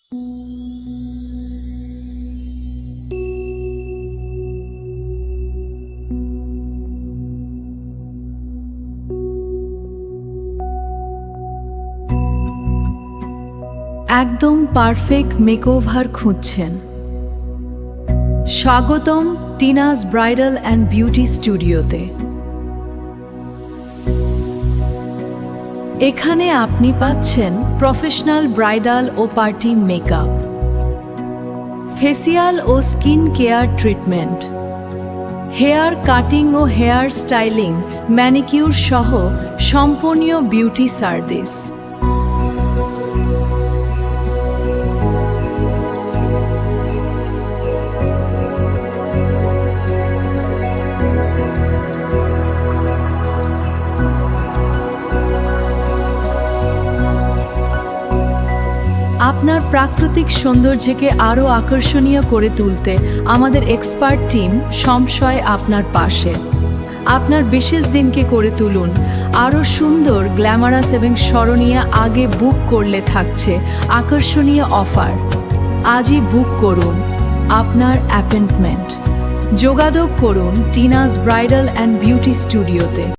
একদম perfect makeover খুঁজছেন? স্বাগতম টিনাস ব্রাইডাল অ্যান্ড বিউটি স্টুডিওতে। এখানে আপনি পাচ্ছেন প্রফেশনাল ব্রাইডাল ও পার্টি মেকআপ, ফেসিয়াল ও skin care treatment, hair cutting ও হেয়ার স্টাইলিং, ম্যানিকিউর সহ সম্পূর্ণ বিউটি সার্ভিস। আপনার প্রাকৃতিক সৌন্দর্যকে আরও আকর্ষণীয় করে তুলতে আমাদের এক্সপার্ট টিম সবসময় আপনার পাশে। আপনার বিশেষ দিনকে করে তুলুন আরও সুন্দর, গ্ল্যামারাস এবং স্মরণীয়। আগে বুক করলে থাকছে আকর্ষণীয় অফার। আজই বুক করুন আপনার অ্যাপয়েন্টমেন্ট। যোগাযোগ করুন টিনাস ব্রাইডাল অ্যান্ড বিউটি স্টুডিওতে।